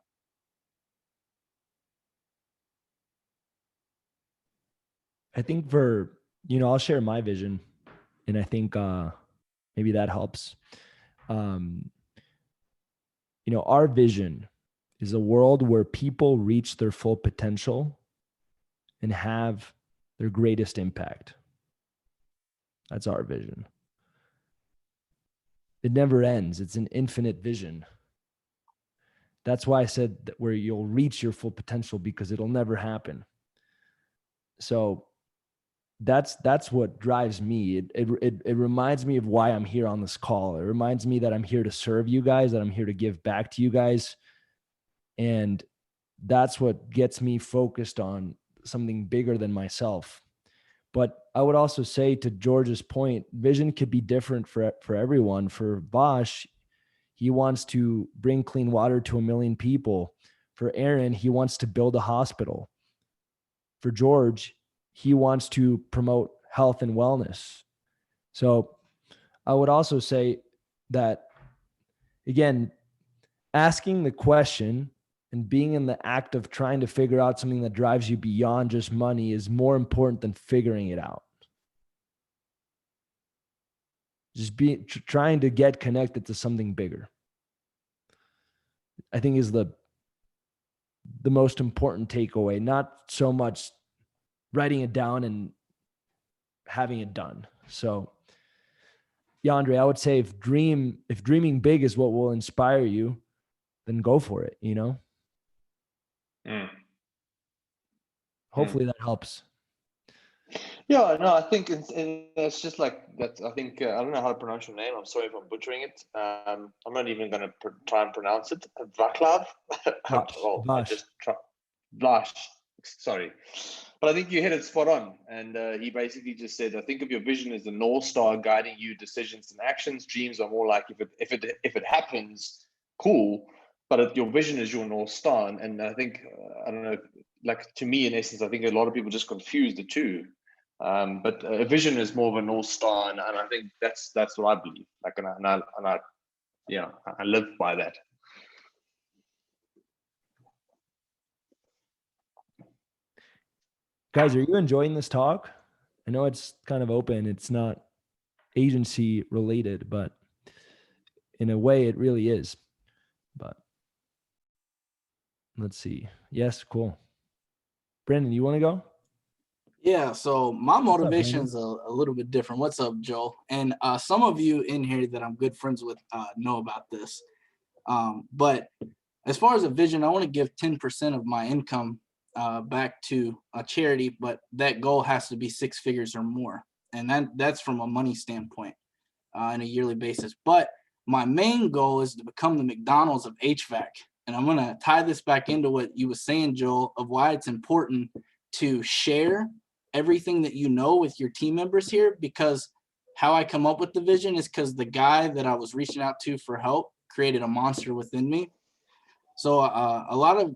I think for, I'll share my vision, and I think maybe that helps. Our vision is a world where people reach their full potential and have their greatest impact. That's our vision. It never ends. It's an infinite vision. That's why I said that where you'll reach your full potential, because it'll never happen. So that's what drives me. It reminds me of why I'm here on this call. It reminds me that I'm here to serve you guys, that I'm here to give back to you guys. And that's what gets me focused on something bigger than myself. But I would also say, to George's point, vision could be different for everyone. For Bosch, he wants to bring clean water to 1 million people. For Aaron, he wants to build a hospital. For George, he wants to promote health and wellness. So I would also say that, again, asking the question and being in the act of trying to figure out something that drives you beyond just money is more important than figuring it out. Just trying to get connected to something bigger, I think, is the most important takeaway. Not so much writing it down and having it done. So, yeah, Andre, I would say if dreaming big is what will inspire you, then go for it, Hopefully that helps. Yeah, no, I think it's just like that. I think, I don't know how to pronounce your name. I'm sorry if I'm butchering it. I'm not even going to try and pronounce it. Vaclav? Blash. Sorry. But I think you hit it spot on. And he basically just said, I think of your vision as the North Star guiding you decisions and actions. Dreams are more like, if it happens, cool. But your vision is your North Star. And I think, I don't know, like to me, in essence, I think a lot of people just confuse the two. But a vision is more of a North Star. And I think that's what I believe. Like, and I live by that. Guys, are you enjoying this talk? I know it's kind of open. It's not agency related, but in a way it really is. But let's see. Yes, cool. Brandon, you want to go? Yeah, so my motivation Brandon? is a little bit different. What's up, Joel? And some of you in here that I'm good friends with know about this. But as far as a vision, I want to give 10% of my income back to a charity, but that goal has to be 6 figures or more. And that's from a money standpoint on a yearly basis. But my main goal is to become the McDonald's of HVAC. And I'm going to tie this back into what you were saying, Joel, of why it's important to share everything that you know with your team members here, because how I come up with the vision is because the guy that I was reaching out to for help created a monster within me. So a lot of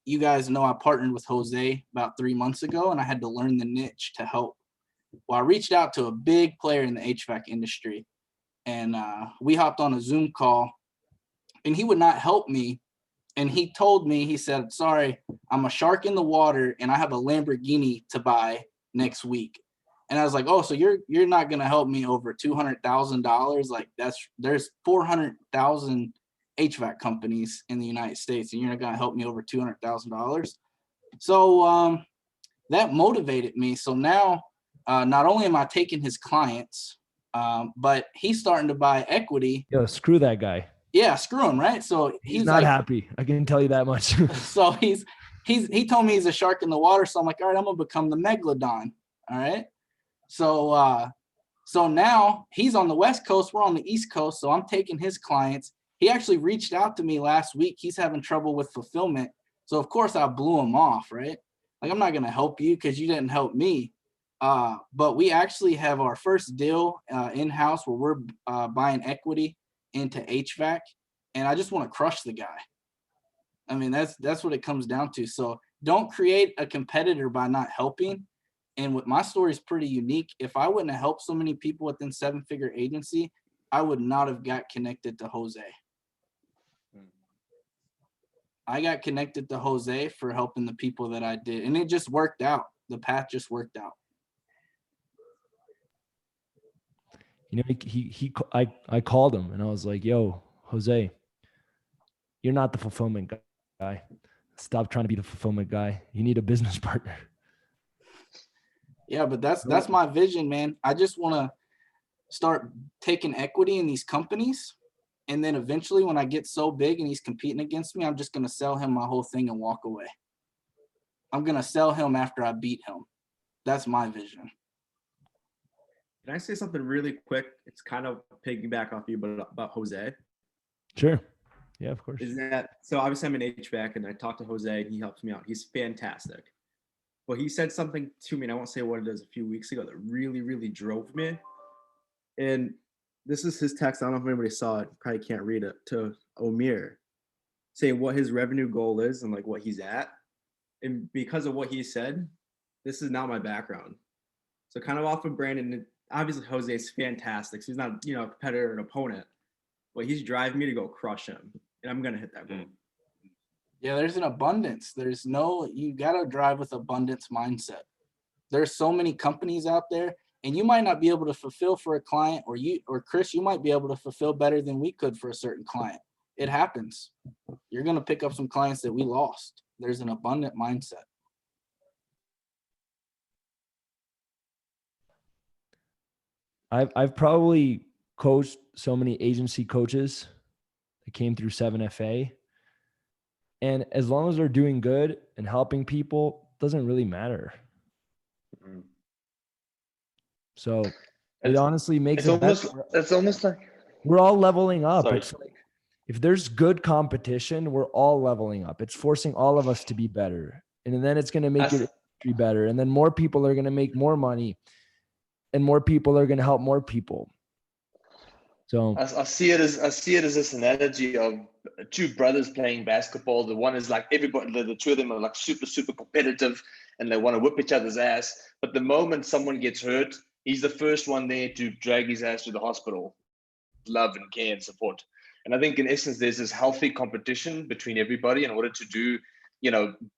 you guys know I partnered with Jose about 3 months ago, and I had to learn the niche to help. Well, I reached out to a big player in the HVAC industry, and we hopped on a Zoom call, and he would not help me. And he told me, he said, sorry, I'm a shark in the water and I have a Lamborghini to buy next week. And I was like, oh, so you're not going to help me over $200,000? Like there's 400,000 HVAC companies in the United States, and you're not going to help me over $200,000. So that motivated me. So now not only am I taking his clients, but he's starting to buy equity. Yo, screw that guy. Yeah, screw him, right? So he's not happy. I can tell you that much. So he told me he's a shark in the water. So I'm like, all right, I'm gonna become the megalodon. All right. So now he's on the West Coast, we're on the East Coast. So I'm taking his clients. He actually reached out to me last week. He's having trouble with fulfillment. So of course I blew him off, right? Like, I'm not gonna help you because you didn't help me. But we actually have our first deal in-house where we're buying equity into HVAC, and I just want to crush the guy. I mean, that's what it comes down to. So don't create a competitor by not helping. And what my story is pretty unique. If I wouldn't have helped so many people within 7-figure agency, I would not have got connected to Jose. I got connected to Jose for helping the people that I did, and it just worked out. The path just worked out. You know, I called him and I was like, yo, Jose, you're not the fulfillment guy. Stop trying to be the fulfillment guy. You need a business partner. Yeah, but that's my vision, man. I just want to start taking equity in these companies. And then eventually when I get so big and he's competing against me, I'm just going to sell him my whole thing and walk away. I'm going to sell him after I beat him. That's my vision. Can I say something really quick? It's kind of piggyback off you, but about Jose. Sure. Yeah, of course. Is that so? Obviously, I'm an HVAC, and I talked to Jose, and he helps me out. He's fantastic. But he said something to me, and I won't say what it is, a few weeks ago that really, really drove me. And this is his text. I don't know if anybody saw it. Probably can't read it. To Omir, saying what his revenue goal is and like what he's at. And because of what he said, this is not my background. So kind of off of Brandon. Obviously, Jose is fantastic. So he's not, a competitor or an opponent, but he's driving me to go crush him, and I'm gonna hit that goal. Yeah, there's an abundance. You gotta drive with abundance mindset. There's so many companies out there, and you might not be able to fulfill for a client, or Chris, you might be able to fulfill better than we could for a certain client. It happens. You're gonna pick up some clients that we lost. There's an abundant mindset. I've probably coached so many agency coaches that came through 7FA. And as long as they're doing good and helping people, doesn't really matter. So it honestly makes it's almost like we're all leveling up. Sorry. It's like if there's good competition, we're all leveling up. It's forcing all of us to be better. And then it's going to make your industry better. And then more people are going to make more money. And more people are going to help more people. So I see it as this analogy of two brothers playing basketball. The one is like everybody, the two of them are like super, super competitive and they want to whip each other's ass. But the moment someone gets hurt, he's the first one there to drag his ass to the hospital. Love and care and support. And I think in essence, there's this healthy competition between everybody in order to do,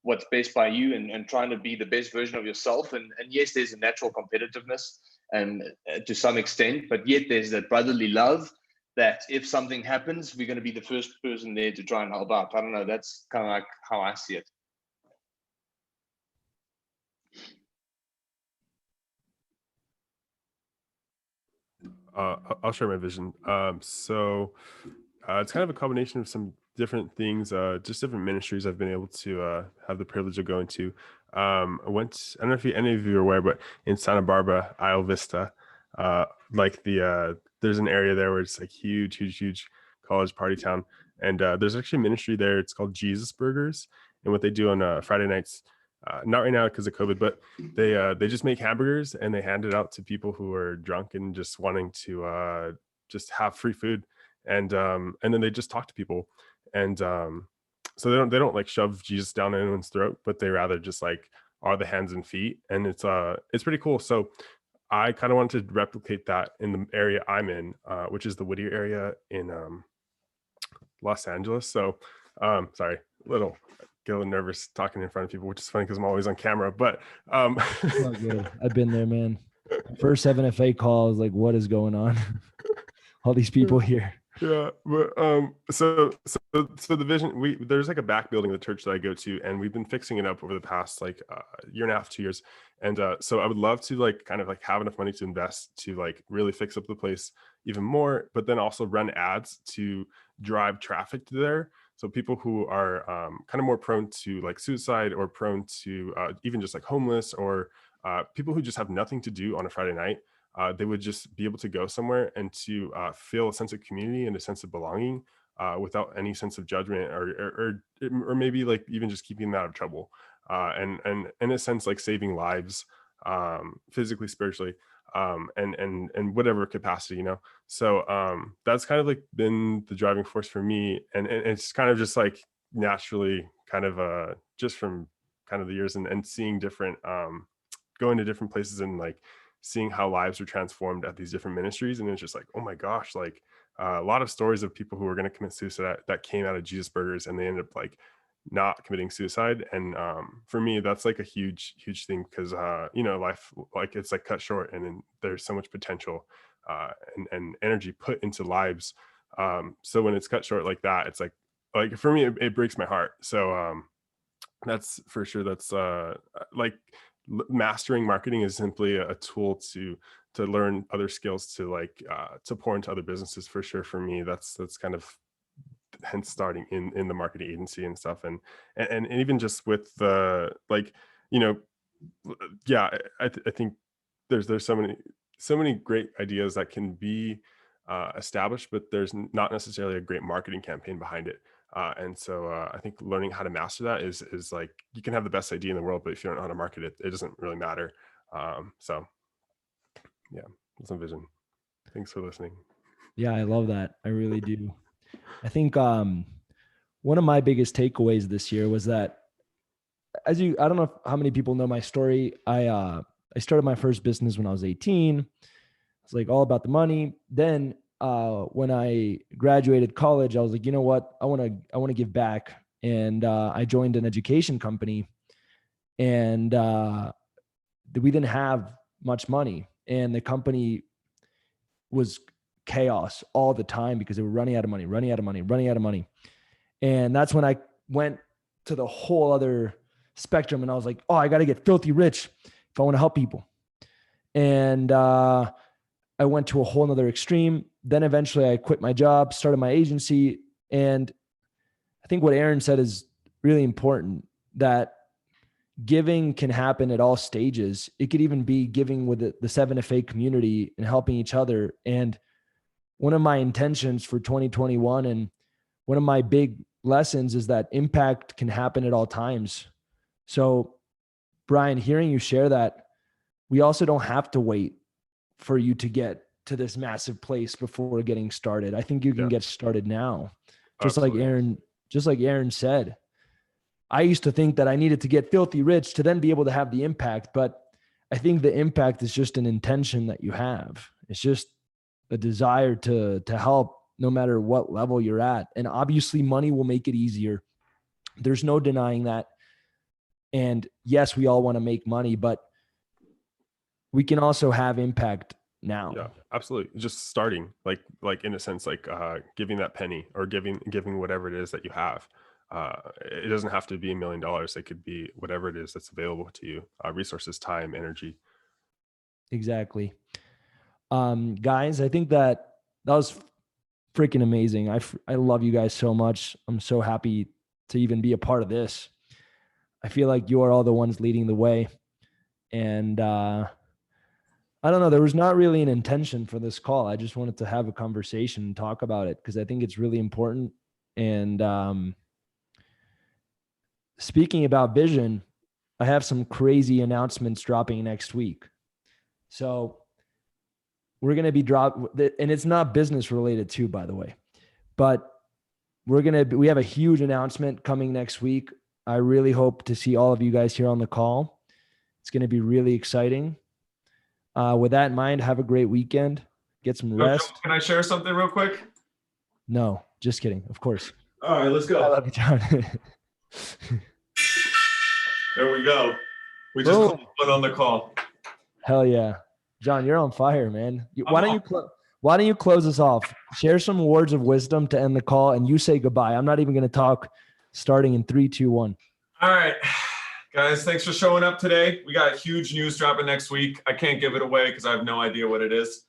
what's best by you and trying to be the best version of yourself. And yes, there's a natural competitiveness and to some extent, but yet there's that brotherly love that if something happens, we're going to be the first person there to try and help out. I don't know. That's kind of like how I see it. I'll share my vision. So it's kind of a combination of some different things, just different ministries I've been able to have the privilege of going to. I don't know if any of you are aware, but in Santa Barbara, Isle Vista, there's an area there where it's like huge college party town. And there's actually a ministry there. It's called Jesus Burgers. And what they do on Friday nights, not right now because of COVID, but they just make hamburgers and they hand it out to people who are drunk and just wanting to just have free food. And then they just talk to people. And so they don't like shove Jesus down anyone's throat, but they rather just like are the hands and feet. And it's pretty cool. So I kind of wanted to replicate that in the area I'm in, which is the Whittier area in Los Angeles. So sorry, get a little nervous talking in front of people, which is funny because I'm always on camera, but It's all good. I've been there, man. First 7FA call, I was like, what is going on? All these people here. Yeah, but so the vision, there's like a back building of the church that I go to, and we've been fixing it up over the past like year and a half, 2 years. And so I would love to like kind of like have enough money to invest to like really fix up the place even more, but then also run ads to drive traffic to there. So people who are kind of more prone to like suicide or prone to even just like homeless or people who just have nothing to do on a Friday night, they would just be able to go somewhere and to feel a sense of community and a sense of belonging without any sense of judgment or maybe like even just keeping them out of trouble. And in a sense, like saving lives, physically, spiritually, and whatever capacity, you know? So that's kind of like been the driving force for me. And it's kind of just like naturally kind of just from kind of the years and seeing different, going to different places and like seeing how lives were transformed at these different ministries. And it's just like, oh my gosh, like a lot of stories of people who were going to commit suicide that came out of Jesus Burgers and they ended up like not committing suicide. And for me, that's like a huge thing because you know, life, like it's like cut short and there's so much potential and energy put into lives. So when it's cut short like that, it's like for me, it breaks my heart. So that's for sure. That's like mastering marketing is simply a tool to learn other skills to like to pour into other businesses. For sure, for me, that's kind of hence starting in the marketing agency and stuff, and even just with the like, you know, yeah, I think there's so many great ideas that can be established, but there's not necessarily a great marketing campaign behind it. And so I think learning how to master that is like, you can have the best idea in the world, but if you don't know how to market it, it doesn't really matter. So yeah, that's my vision. Thanks for listening. Yeah, I love that. I really do. I think one of my biggest takeaways this year was that I don't know how many people know my story. I started my first business when I was 18. It's like all about the money. Then when I graduated college, I was like, you know what? I want to give back. And I joined an education company, and we didn't have much money, and the company was chaos all the time because they were running out of money. And that's when I went to the whole other spectrum, and I was like, oh, I got to get filthy rich if I want to help people. And I went to a whole nother extreme. Then eventually I quit my job, started my agency. And I think what Aaron said is really important, that giving can happen at all stages. It could even be giving with the 7FA community and helping each other. And one of my intentions for 2021 and one of my big lessons is that impact can happen at all times. So Brian, hearing you share that, we also don't have to wait for you to get to this massive place before getting started. I think you can get started now. Just Absolutely. like Aaron said. I used to think that I needed to get filthy rich to then be able to have the impact, but I think the impact is just an intention that you have. It's just a desire to help no matter what level you're at. And obviously money will make it easier. There's no denying that. And yes, we all want to make money, but we can also have impact now. Yeah, absolutely. Just starting, like in a sense, like giving that penny or giving whatever it is that you have. It doesn't have to be $1 million. It could be whatever it is that's available to you, resources, time, energy. Exactly. Guys, I think that was freaking amazing. I love you guys so much. I'm so happy to even be a part of this. I feel like you are all the ones leading the way. And I don't know. There was not really an intention for this call. I just wanted to have a conversation and talk about it because I think it's really important. And speaking about vision, I have some crazy announcements dropping next week. So we're going to be and it's not business related too, by the way, but we have a huge announcement coming next week. I really hope to see all of you guys here on the call. It's going to be really exciting. With that in mind, have a great weekend. Get some rest. Joel, can I share something real quick? No, just kidding. Of course. All right, let's go. I love you, John. There we go. We just put on the call. Hell yeah. John, you're on fire, man. Why don't you close us off? Share some words of wisdom to end the call and you say goodbye. I'm not even going to talk starting in 3, 2, 1. All right, guys, thanks for showing up today. We got huge news dropping next week. I can't give it away because I have no idea what it is.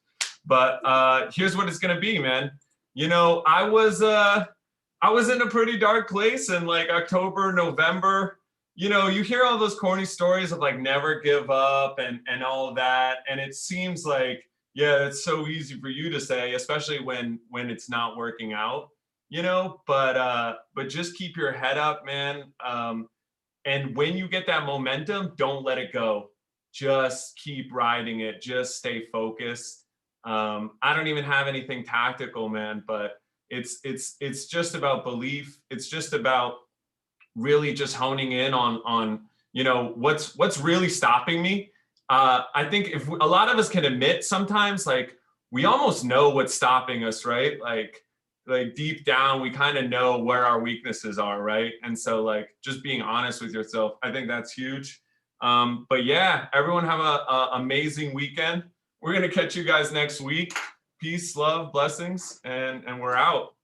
But here's what it's going to be, man. You know, I was in a pretty dark place in like October, November. You know, you hear all those corny stories of like never give up and all of that. And it seems like, yeah, it's so easy for you to say, especially when it's not working out, you know, but just keep your head up, man. And when you get that momentum, don't let it go. Just keep riding it. Just stay focused. I don't even have anything tactical, man, but it's just about belief. It's just about really just honing in on you know what's really stopping me. I think if a lot of us can admit sometimes, like we almost know what's stopping us, right? Like deep down, we kind of know where our weaknesses are, right? And so like just being honest with yourself, I think that's huge. But yeah, everyone have a amazing weekend. We're gonna catch you guys next week. Peace, love, blessings, and we're out.